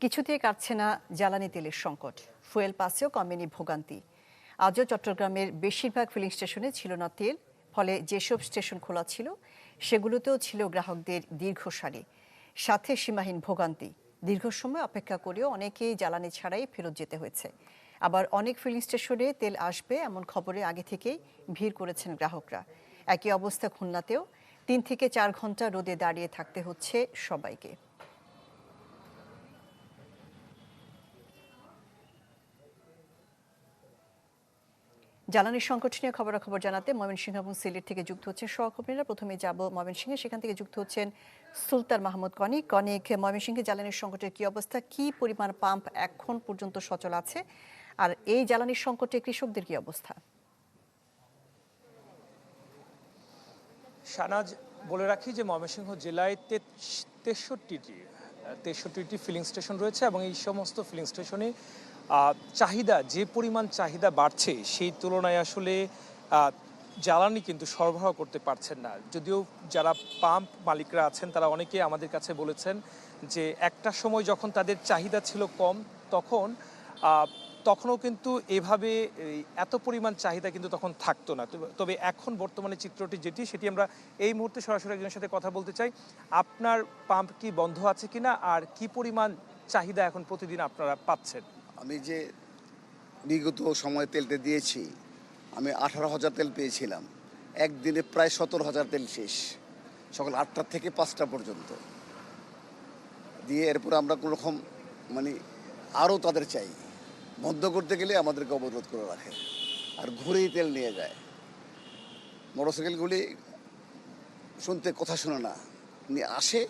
কিছুতেই কাটছে না জ্বালানি তেলের সংকট, ফুয়েল পাসেও কমেনি ভোগান্তি। আজও চট্টগ্রামের বেশিরভাগ ফিলিং স্টেশনে ছিল না তেল, ফলে যেসব স্টেশন খোলা ছিল সেগুলোতেও ছিল গ্রাহকদের দীর্ঘ সারি, সাথে সীমাহীন ভোগান্তি। দীর্ঘ সময় অপেক্ষা করেও অনেকেই জ্বালানি ছাড়াই ফেরত যেতে হয়েছে। আবার অনেক ফিলিং স্টেশনে তেল আসবে এমন খবরে আগে থেকেই ভিড় করেছেন গ্রাহকরা। একই অবস্থা খুলনাতেও 3 থেকে 4 ঘন্টা রোদে দাঁড়িয়ে থাকতে হচ্ছে সবাইকে। জ্বালানির সংকট নিয়ে খবরাখবর জানাতে ময়মনসিংহ এবং সিলেট থেকে যুক্ত হচ্ছেন সহকর্মীরা। প্রথমে যাব ময়মনসিংহে, সেখান থেকে যুক্ত হচ্ছেন সুলতান মাহমুদ কনিক। ময়মনসিংহে জ্বালানির সংকটের কি অবস্থা, কি পরিমাণ পাম্প এখন পর্যন্ত সচল আছে, আর এই জ্বালানির সংকটে কৃষকদের কি অবস্থা? শাহনাজ, বলে রাখি যে ময়মনসিংহ জেলায় 63টি ফিলিং স্টেশন রয়েছে এবং এই সমস্ত ফিলিং স্টেশনে চাহিদা, যে পরিমাণ চাহিদা বাড়ছে সেই তুলনায় আসলে জ্বালানি কিন্তু সরবরাহ করতে পারছেন না। যদিও যারা পাম্প মালিকরা আছেন তারা অনেকে আমাদের কাছে বলেছেন যে একটা সময় যখন তাদের চাহিদা ছিল কম, তখনও কিন্তু এভাবে এত পরিমাণ চাহিদা কিন্তু তখন থাকতো না। তবে এখন বর্তমানে চিত্রটি সেটি আমরা এই মুহূর্তে সরাসরি একজনের সাথে কথা বলতে চাই। আপনার পাম্প কি বন্ধ আছে কিনা, আর কি পরিমাণ চাহিদা এখন প্রতিদিন আপনারা পাচ্ছেন? আমি যে বিগত সময় তেলটা দিয়েছি, আমি 18,000 তেল পেয়েছিলাম। একদিনে প্রায় 17,000 তেল শেষ, সকাল 8টা থেকে 5টা পর্যন্ত দিয়ে। এরপর আমরা কোনো রকম আরও তাদের চাই, বন্ধ করতে গেলে আমাদেরকে অবরোধ করে রাখে আর ঘুরেই তেল নিয়ে যায়। মোটরসাইকেলগুলি শুনতে কথা শোনে না, নিয়ে আসে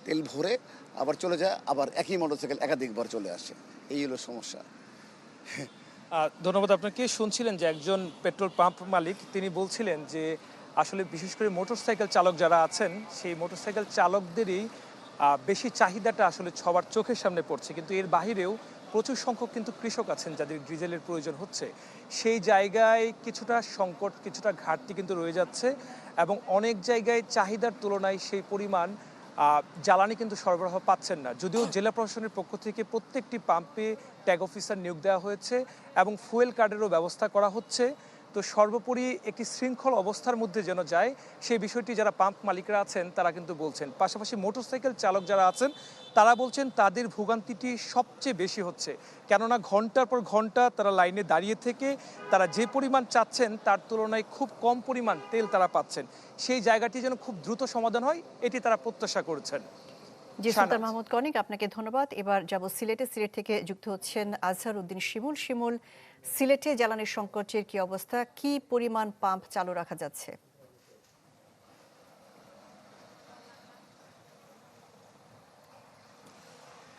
তেল ভরে আবার চলে যায়, আবার একই মোটরসাইকেল একাধিকবার চলে আসে। এই হলো সমস্যা। ধন্যবাদ আপনাকে। শুনছিলেন যে একজন পেট্রোল পাম্প মালিক, তিনি বলছিলেন যে আসলে বিশেষ করে মোটরসাইকেল চালক যারা আছেন সেই মোটরসাইকেল চালকদেরই বেশি চাহিদাটা আসলে সবার চোখের সামনে পড়ছে, কিন্তু এর বাহিরেও প্রচুর সংখ্যক কিন্তু কৃষক আছেন যাদের ডিজেলের প্রয়োজন হচ্ছে। সেই জায়গায় কিছুটা সংকট, কিছুটা ঘাটতি কিন্তু রয়ে যাচ্ছে এবং অনেক জায়গায় চাহিদার তুলনায় সেই পরিমাণ জ্বালানি কিন্তু সরবরাহ পাচ্ছেন না। যদিও জেলা প্রশাসনের পক্ষ থেকে প্রত্যেকটি পাম্পে ট্যাগ অফিসার নিয়োগ দেওয়া হয়েছে এবং ফুয়েল কার্ডেরও ব্যবস্থা করা হচ্ছে। তো সর্বোপরি একটি শৃঙ্খল অবস্থার মধ্যে যেন যায়, সেই বিষয়টি যারা পাম্প মালিকরা আছেন তারা কিন্তু বলছেন। পাশাপাশি মোটরসাইকেল চালক যারা আছেন তারা বলছেন তাদের ভোগান্তিটি সবচেয়ে বেশি হচ্ছে, কেননা ঘন্টার পর ঘন্টা তারা লাইনে দাঁড়িয়ে থেকে তারা যে পরিমাণ চাচ্ছেন তার তুলনায় খুব কম পরিমাণ তেল তারা পাচ্ছেন। সেই জায়গাটি যেন খুব দ্রুত সমাধান হয়, এটি তারা প্রত্যাশা করছেন। জি, সুলতান মাহমুদ কনিক, আপনাকে ধন্যবাদ। এবার যাব সিলেটে। সিলেট থেকে যুক্ত হচ্ছেন আজহার উদ্দিন শিমুল। শিমুল, সিলেটে জ্বালানির সংকটের কি অবস্থা, কি পরিমাণ পাম্প চালু রাখা যাচ্ছে?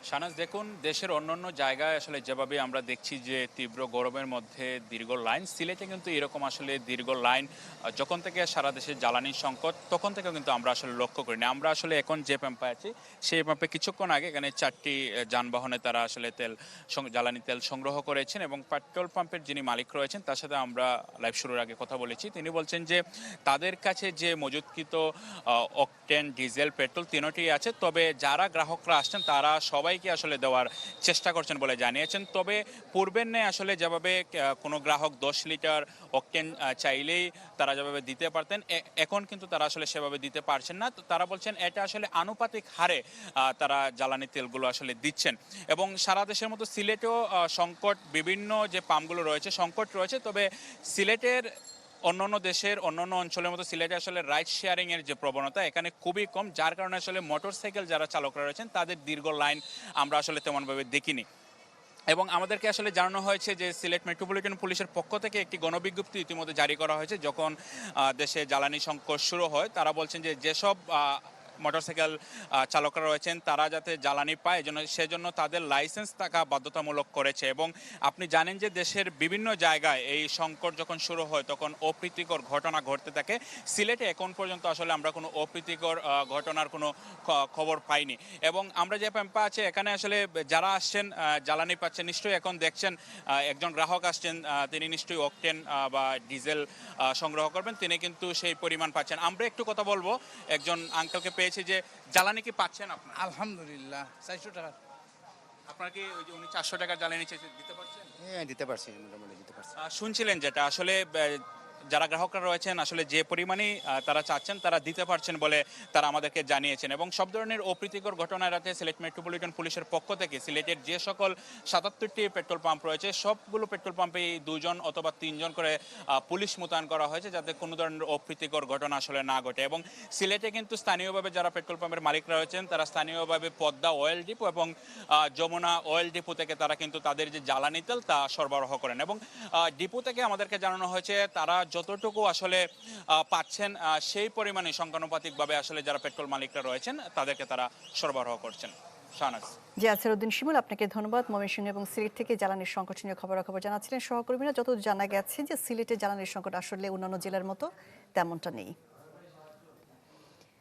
শাহনাজ, দেখুন, দেশের অন্যান্য জায়গায় আসলে যেভাবে আমরা দেখছি যে তীব্র গরমের মধ্যে দীর্ঘ লাইন, সিলেটে কিন্তু এরকম আসলে দীর্ঘ লাইন যখন থেকে সারা দেশে জ্বালানির সংকট তখন থেকে কিন্তু আমরা আসলে লক্ষ্য করিনি। আমরা আসলে এখন যে পাম্পে আছি সেই পাম্পে কিছুক্ষণ আগে এখানে 4টি যানবাহনে তারা আসলে জ্বালানি তেল সংগ্রহ করেছেন এবং পেট্রোল পাম্পের যিনি মালিক রয়েছেন তার সাথে আমরা লাইভ শুরুর আগে কথা বলেছি। তিনি বলছেন যে তাদের কাছে যে মজুতকৃত অকটেন, ডিজেল, পেট্রোল তিনটি আছে, তবে যারা গ্রাহকরা আসছেন তারা সবাইকে আসলে দেওয়ার চেষ্টা করছেন বলে জানিয়েছেন। তবে পূর্বের নেই আসলে যেভাবে কোনো গ্রাহক 10 লিটার অকটেন চাইলেই তারা যেভাবে দিতে পারতেন, এখন কিন্তু তারা আসলে সেভাবে দিতে পারছেন না। তো তারা বলছেন এটা আসলে আনুপাতিক হারে তারা জ্বালানি তেলগুলো আসলে দিচ্ছেন। এবং সারা দেশের মতো সিলেটেও সংকট, বিভিন্ন যে পাম্পগুলো রয়েছে সংকট রয়েছে, তবে সিলেটের অন্যান্য দেশের অন্যান্য অঞ্চলের মতো সিলেটে আসলে রাইড শেয়ারিং এর যে প্রবণতা এখানে খুবই কম, যার কারণে আসলে মোটরসাইকেল যারা চালকরা রয়েছেন তাদের দীর্ঘ লাইন আমরা আসলে তেমনভাবে দেখিনি। এবং আমাদেরকে আসলে জানানো হয়েছে যে সিলেট মেট্রোপলিটন পুলিশের পক্ষ থেকে একটি গণবিজ্ঞপ্তি ইতিমধ্যে জারি করা হয়েছে। যখন দেশে জ্বালানি সংকট শুরু হয় তারা বলছেন যে যেসব মোটরসাইকেল চালকরা রয়েছেন তারা যাতে জ্বালানি পায় সেজন্য তাদের লাইসেন্স থাকা বাধ্যতামূলক করেছে। এবং আপনি জানেন যে দেশের বিভিন্ন জায়গায় এই সংকট যখন শুরু হয় তখন অপ্রীতিকর ঘটনা ঘটতে থাকে। সিলেটে এখন পর্যন্ত আসলে আমরা কোনো অপ্রীতিকর ঘটনার কোনো খবর পাইনি। এবং আমরা যে পাম্পে আছে এখানে আসলে যারা আসছেন জ্বালানি পাচ্ছেন, নিশ্চয়ই এখন দেখছেন একজন গ্রাহক আসছেন, তিনি নিশ্চয়ই অকটেন বা ডিজেল সংগ্রহ করবেন, তিনি কিন্তু সেই পরিমাণ পাচ্ছেন। আমরা একটু কথা বলবো, একজন আঙ্কেলকে পেয়েছি যে জ্বালানি কি পাচ্ছেন আপনার? আলহামদুলিল্লাহ 400 টাকা। আপনার কি ওই যে উনি 400 টাকা জ্বালানি চেয়েছে দিতে পারছেন? হ্যাঁ দিতে পারছি, মোটামুটি দিতে পারছি। শুনছিলেন যেটা আসলে যারা গ্রাহকরা রয়েছেন আসলে যে পরিমাণে তারা চাচ্ছেন তারা দিতে পারছেন বলে তারা আমাদেরকে জানিয়েছেন। এবং সব ধরনের অপ্রীতিকর ঘটনা এড়াতে সিলেট মেট্রোপলিটন পুলিশের পক্ষ থেকে সিলেটের যে সকল 77টি পেট্রোল পাম্প রয়েছে সবগুলো পেট্রোল পাম্পে 2 জন অথবা 3 জন করে পুলিশ মোতায়েন করা হয়েছে যাতে কোনো ধরনের অপ্রীতিকর ঘটনা আসলে না ঘটে। এবং সিলেটে কিন্তু স্থানীয়ভাবে যারা পেট্রোল পাম্পের মালিকরা রয়েছেন তারা স্থানীয়ভাবে পদ্মা অয়েল ডিপো এবং যমুনা অয়েল ডিপো থেকে তারা কিন্তু তাদের যে জ্বালানি তেল তা সরবরাহ করেন। এবং ডিপো থেকে আমাদেরকে জানানো হয়েছে তারা যতটুকু আসলে পাচ্ছেন সেই পরিমাণে সংখ্যানুপাতিকভাবে আসলে যারা পেট্রোল মালিকরা রয়েছেন তাদেরকে তারা সরবরাহ করছেন। শাহনাজ। জি, আছারউদ্দিন শিমুল, আপনাকে ধন্যবাদ। ময়মনসিংহ এবং সিলেট থেকে জ্বালানির সংকট নিয়ে খবরাখবর জানাচ্ছিলেন সহকর্মীরা। যত জানা গেছে যে সিলেটে জ্বালানির সংকট আসলে অন্যান্য জেলার মতো তেমনটা নেই।